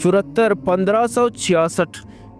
74-1566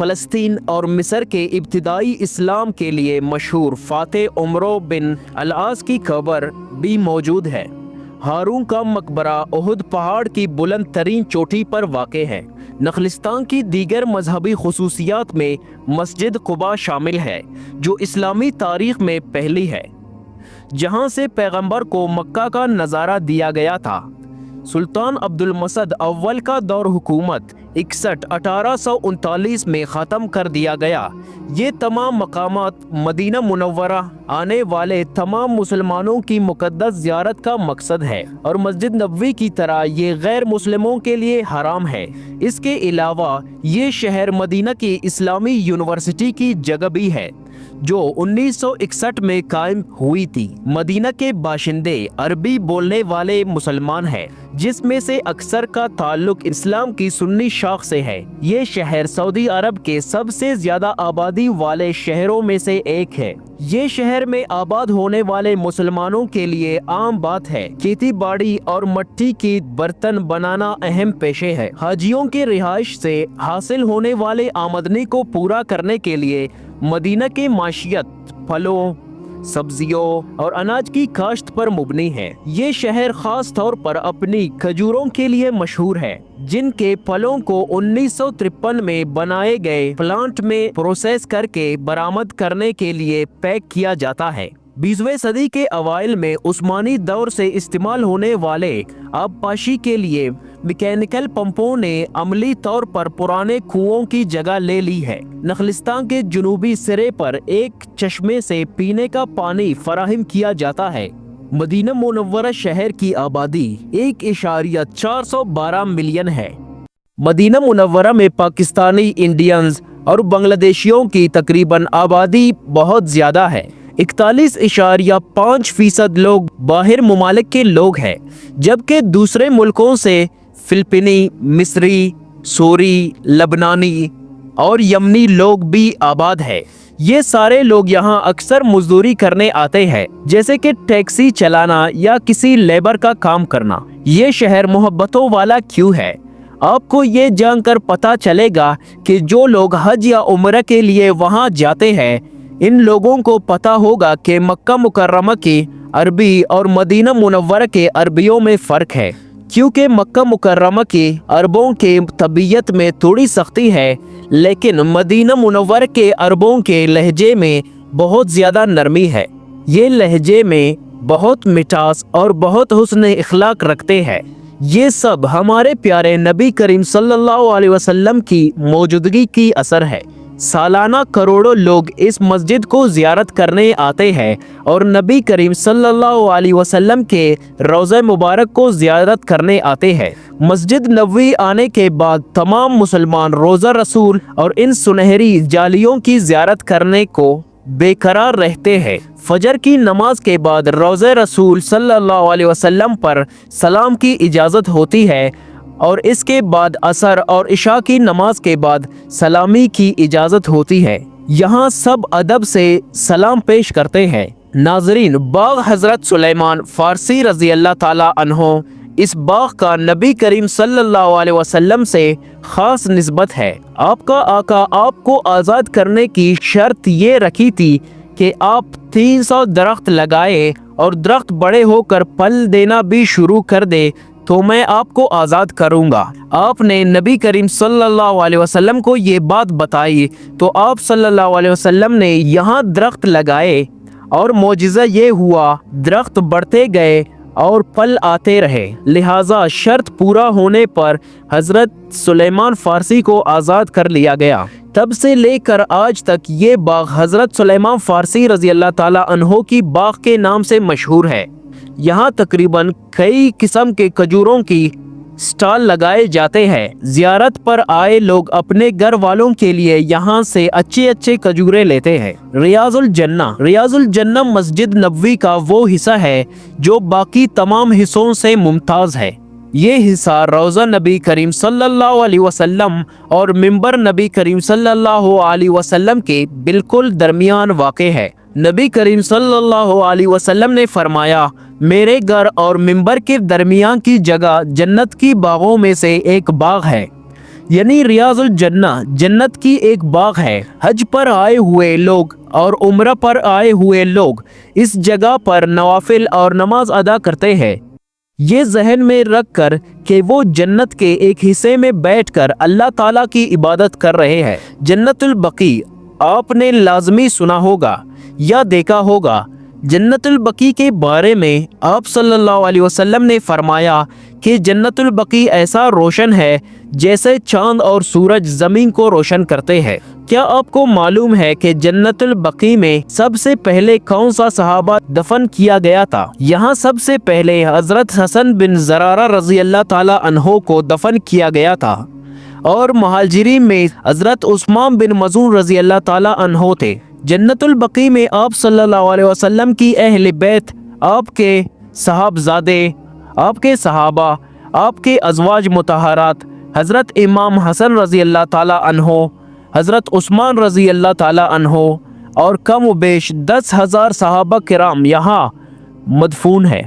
فلسطین اور مصر کے ابتدائی اسلام کے لیے مشہور فاتح عمرو بن العاص کی قبر بھی موجود ہے۔ ہارون کا مقبرہ احد پہاڑ کی بلند ترین چوٹی پر واقع ہے۔ نخلستان کی دیگر مذہبی خصوصیات میں مسجد قباء شامل ہے، جو اسلامی تاریخ میں پہلی ہے، جہاں سے پیغمبر کو مکہ کا نظارہ دیا گیا تھا۔ سلطان عبد المسد اول کا دور حکومت 1839 میں ختم کر دیا گیا۔ یہ تمام مقامات مدینہ منورہ آنے والے تمام مسلمانوں کی مقدس زیارت کا مقصد ہے، اور مسجد نبوی کی طرح یہ غیر مسلموں کے لیے حرام ہے۔ اس کے علاوہ یہ شہر مدینہ کی اسلامی یونیورسٹی کی جگہ بھی ہے، جو 1961 میں قائم ہوئی تھی۔ مدینہ کے باشندے عربی بولنے والے مسلمان ہیں، جس میں سے اکثر کا تعلق اسلام کی سنی شاخ سے ہے۔ یہ شہر سعودی عرب کے سب سے زیادہ آبادی والے شہروں میں سے ایک ہے۔ یہ شہر میں آباد ہونے والے مسلمانوں کے لیے عام بات ہے۔ کھیتی باڑی اور مٹی کی برتن بنانا اہم پیشے ہے۔ حاجیوں کے رہائش سے حاصل ہونے والے آمدنی کو پورا کرنے کے لیے مدینہ کی معیشت پھلوں، سبزیوں اور اناج کی کاشت پر مبنی ہے۔ یہ شہر خاص طور پر اپنی کھجوروں کے لیے مشہور ہے، جن کے پھلوں کو 1953 میں بنائے گئے پلانٹ میں پروسیس کر کے برآمد کرنے کے لیے پیک کیا جاتا ہے۔ 20ویں صدی کے اوائل میں عثمانی دور سے استعمال ہونے والے آبپاشی کے لیے میکینیکل پمپوں نے عملی طور پر پرانے کنوؤں کی جگہ لے لی ہے۔ نخلستان کے جنوبی سرے پر ایک چشمے سے پینے کا پانی فراہم کیا جاتا ہے۔ مدینہ منورہ شہر کی آبادی 1.412 ملین ہے۔ مدینہ منورہ میں پاکستانی، انڈینز اور بنگلہ دیشیوں کی تقریباً آبادی بہت زیادہ ہے۔ 41.5% لوگ باہر ممالک کے لوگ ہیں، جبکہ دوسرے ملکوں سے فلپینی، مصری، سوری، لبنانی اور یمنی لوگ بھی آباد ہیں۔ یہ سارے لوگ یہاں اکثر مزدوری کرنے آتے ہیں، جیسے کہ ٹیکسی چلانا یا کسی لیبر کا کام کرنا۔ یہ شہر محبتوں والا کیوں ہے؟ آپ کو یہ جان کر پتہ چلے گا کہ جو لوگ حج یا عمرہ کے لیے وہاں جاتے ہیں، ان لوگوں کو پتہ ہوگا کہ مکہ مکرمہ کی عربی اور مدینہ منورہ کے عربیوں میں فرق ہے، کیونکہ مکہ مکرمہ کی عربوں کے طبیعت میں تھوڑی سختی ہے، لیکن مدینہ منورہ کے عربوں کے لہجے میں بہت زیادہ نرمی ہے۔ یہ لہجے میں بہت مٹھاس اور بہت حسن اخلاق رکھتے ہیں۔ یہ سب ہمارے پیارے نبی کریم صلی اللہ علیہ وسلم کی موجودگی کی اثر ہے۔ سالانہ کروڑوں لوگ اس مسجد کو زیارت کرنے آتے ہیں اور نبی کریم صلی اللہ علیہ وسلم کے روضہ مبارک کو زیارت کرنے آتے ہیں۔ مسجد نبوی آنے کے بعد تمام مسلمان روضہ رسول اور ان سنہری جالیوں کی زیارت کرنے کو بے قرار رہتے ہیں۔ فجر کی نماز کے بعد روضہ رسول صلی اللہ علیہ وسلم پر سلام کی اجازت ہوتی ہے، اور اس کے بعد عصر اور عشاء کی نماز کے بعد سلامی کی اجازت ہوتی ہے۔ یہاں سب ادب سے سلام پیش کرتے ہیں۔ ناظرین، باغ حضرت سلیمان فارسی رضی اللہ تعالیٰ عنہ، اس باغ کا نبی کریم صلی اللہ علیہ وسلم سے خاص نسبت ہے۔ آپ کا آقا آپ کو آزاد کرنے کی شرط یہ رکھی تھی کہ آپ 300 درخت لگائے اور درخت بڑے ہو کر پھل دینا بھی شروع کر دے تو میں آپ کو آزاد کروں گا۔ آپ نے نبی کریم صلی اللہ علیہ وسلم کو یہ بات بتائی تو آپ صلی اللہ علیہ وسلم نے یہاں درخت لگائے، اور معجزہ یہ ہوا، درخت بڑھتے گئے اور پھل آتے رہے۔ لہٰذا شرط پورا ہونے پر حضرت سلیمان فارسی کو آزاد کر لیا گیا۔ تب سے لے کر آج تک یہ باغ حضرت سلیمان فارسی رضی اللہ تعالیٰ عنہ کی باغ کے نام سے مشہور ہے۔ یہاں تقریباً کئی قسم کے کھجوروں کی سٹال لگائے جاتے ہیں۔ زیارت پر آئے لوگ اپنے گھر والوں کے لیے یہاں سے اچھے کھجوریں لیتے ہیں۔ ریاض الجنہ مسجد نبوی کا وہ حصہ ہے جو باقی تمام حصوں سے ممتاز ہے۔ یہ حصہ روضہ نبی کریم صلی اللہ علیہ وسلم اور منبر نبی کریم صلی اللہ علیہ وسلم کے بالکل درمیان واقع ہے۔ نبی کریم صلی اللہ علیہ وسلم نے فرمایا، میرے گھر اور منبر کے درمیان کی جگہ جنت کی باغوں میں سے ایک باغ ہے۔ یعنی ریاض الجنہ جنت کی ایک باغ ہے۔ حج پر آئے ہوئے لوگ اور عمرہ پر آئے ہوئے لوگ اس جگہ پر نوافل اور نماز ادا کرتے ہیں، یہ ذہن میں رکھ کر کہ وہ جنت کے ایک حصے میں بیٹھ کر اللہ تعالیٰ کی عبادت کر رہے ہیں۔ جنت البقیع آپ نے لازمی سنا ہوگا یا دیکھا ہوگا۔ جنت البقیع کے بارے میں آپ صلی اللہ علیہ وسلم نے فرمایا کہ جنت البقیع ایسا روشن ہے جیسے چاند اور سورج زمین کو روشن کرتے ہیں۔ کیا آپ کو معلوم ہے کہ جنت البقیع میں سب سے پہلے کون سا صحابہ دفن کیا گیا تھا؟ یہاں سب سے پہلے حضرت حسن بن زرارہ رضی اللہ تعالی عنہ کو دفن کیا گیا تھا، اور مہاجرین میں حضرت عثمان بن مظعون رضی اللہ تعالی عنہ تھے۔ جنت البقیع میں آپ صلی اللہ علیہ وسلم کی اہل بیت، آپ کے صحابزادے، آپ کے صحابہ، آپ کے ازواج مطہرات، حضرت امام حسن رضی اللہ تعالی عنہ، حضرت عثمان رضی اللہ تعالی عنہ اور کم و بیش 10,000 صحابہ کرام یہاں مدفون ہے۔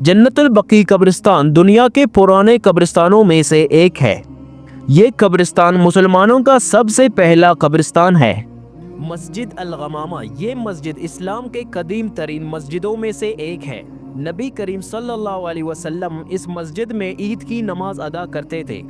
جنت البقیع قبرستان دنیا کے پرانے قبرستانوں میں سے ایک ہے۔ یہ قبرستان مسلمانوں کا سب سے پہلا قبرستان ہے۔ مسجد الغمامہ یہ مسجد اسلام کے قدیم ترین مسجدوں میں سے ایک ہے۔ نبی کریم صلی اللہ علیہ وسلم اس مسجد میں عید کی نماز ادا کرتے تھے۔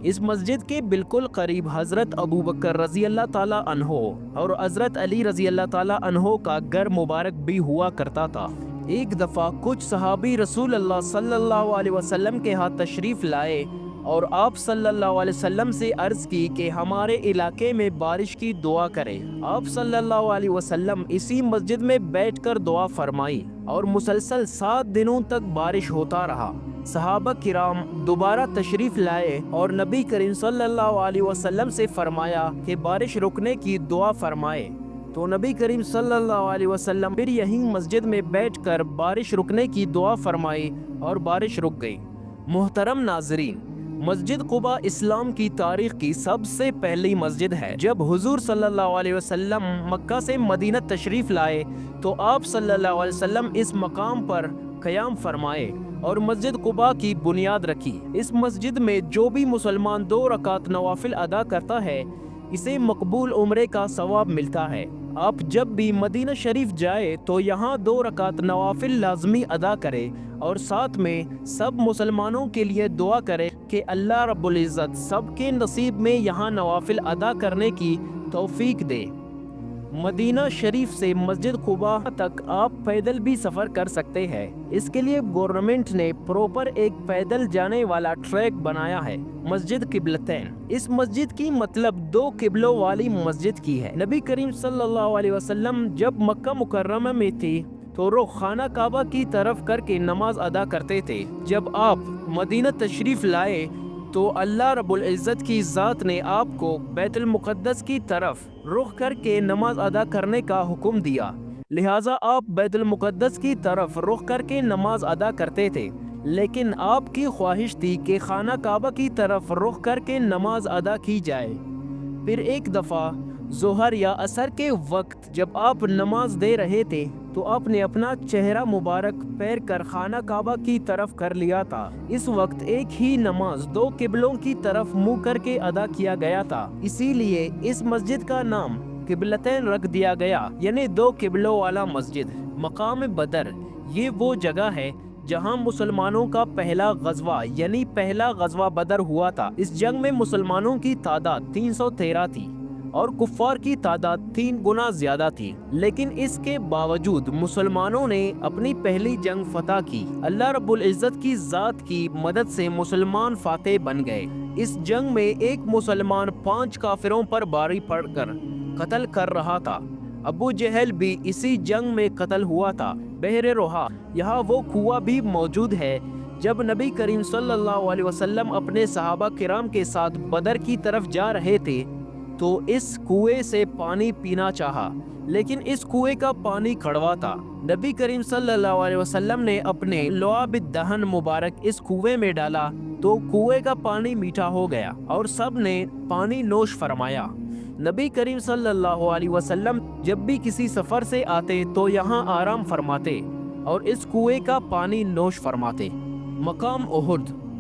اس مسجد کے بالکل قریب حضرت ابوبکر رضی اللہ تعالی عنہ اور حضرت علی رضی اللہ تعالی عنہ کا گھر مبارک بھی ہوا کرتا تھا۔ ایک دفعہ کچھ صحابی رسول اللہ صلی اللہ علیہ وسلم کے ہاتھ تشریف لائے اور آپ صلی اللہ علیہ وسلم سے عرض کی کہ ہمارے علاقے میں بارش کی دعا کریں۔ آپ صلی اللہ علیہ وسلم اسی مسجد میں بیٹھ کر دعا فرمائی اور مسلسل 7 دنوں تک بارش ہوتا رہا۔ صحابہ کرام دوبارہ تشریف لائے اور نبی کریم صلی اللہ علیہ وسلم سے فرمایا کہ بارش رکنے کی دعا فرمائے، تو نبی کریم صلی اللہ علیہ وسلم پھر یہیں مسجد میں بیٹھ کر بارش رکنے کی دعا فرمائی اور بارش رک گئی۔ محترم ناظرین، مسجد قباء اسلام کی تاریخ کی سب سے پہلی مسجد ہے۔ جب حضور صلی اللہ علیہ وسلم مکہ سے مدینہ تشریف لائے تو آپ صلی اللہ علیہ وسلم اس مقام پر قیام فرمائے اور مسجد قباء کی بنیاد رکھی۔ اس مسجد میں جو بھی مسلمان 2 رکعت نوافل ادا کرتا ہے اسے مقبول عمرے کا ثواب ملتا ہے۔ آپ جب بھی مدینہ شریف جائے تو یہاں 2 رکعت نوافل لازمی ادا کرے اور ساتھ میں سب مسلمانوں کے لیے دعا کرے کہ اللہ رب العزت سب کے نصیب میں یہاں نوافل ادا کرنے کی توفیق دے۔ مدینہ شریف سے مسجد قباء تک آپ پیدل بھی سفر کر سکتے ہیں۔ اس کے لیے گورنمنٹ نے پروپر ایک پیدل جانے والا ٹریک بنایا ہے۔ مسجد قبلتین، اس مسجد کی مطلب 2 قبلوں والی مسجد کی ہے۔ نبی کریم صلی اللہ علیہ وسلم جب مکہ مکرمہ میں تھی تو رخ خانہ کعبہ کی طرف کر کے نماز ادا کرتے تھے۔ جب آپ مدینہ تشریف لائے تو اللہ رب العزت کی ذات نے آپ کو بیت المقدس کی طرف رخ کر کے نماز ادا کرنے کا حکم دیا، لہٰذا آپ بیت المقدس کی طرف رخ کر کے نماز ادا کرتے تھے، لیکن آپ کی خواہش تھی کہ خانہ کعبہ کی طرف رخ کر کے نماز ادا کی جائے۔ پھر ایک دفعہ ظہر یا عصر کے وقت جب آپ نماز دے رہے تھے تو آپ نے اپنا چہرہ مبارک پھیر کر خانہ کعبہ کی طرف کر لیا تھا۔ اس وقت ایک ہی نماز 2 قبلوں کی طرف منہ کر کے ادا کیا گیا تھا، اسی لیے اس مسجد کا نام قبلتین رکھ دیا گیا، یعنی 2 قبلوں والا مسجد۔ مقام بدر یہ وہ جگہ ہے جہاں مسلمانوں کا پہلا غزوہ یعنی پہلا غزوہ بدر ہوا تھا۔ اس جنگ میں مسلمانوں کی تعداد 313 تھی اور کفار کی تعداد 3 گنا زیادہ تھی، لیکن اس کے باوجود مسلمانوں نے اپنی پہلی جنگ فتح کی۔ اللہ رب العزت کی ذات کی مدد سے مسلمان فاتح بن گئے۔ اس جنگ میں ایک مسلمان 5 کافروں پر باری پڑ کر قتل کر رہا تھا۔ ابو جہل بھی اسی جنگ میں قتل ہوا تھا۔ بحر روحا یہاں وہ کنواں بھی موجود ہے۔ جب نبی کریم صلی اللہ علیہ وسلم اپنے صحابہ کرام کے ساتھ بدر کی طرف جا رہے تھے تو اس کنویں سے پانی پینا چاہا، لیکن اس کنویں کا پانی کڑوا تھا۔ نبی کریم صلی اللہ علیہ وسلم نے اپنے لعاب الدہن مبارک اس کنویں میں ڈالا تو کنویں کا پانی میٹھا ہو گیا اور سب نے پانی نوش فرمایا۔ نبی کریم صلی اللہ علیہ وسلم جب بھی کسی سفر سے آتے تو یہاں آرام فرماتے اور اس کنویں کا پانی نوش فرماتے۔ مقام احد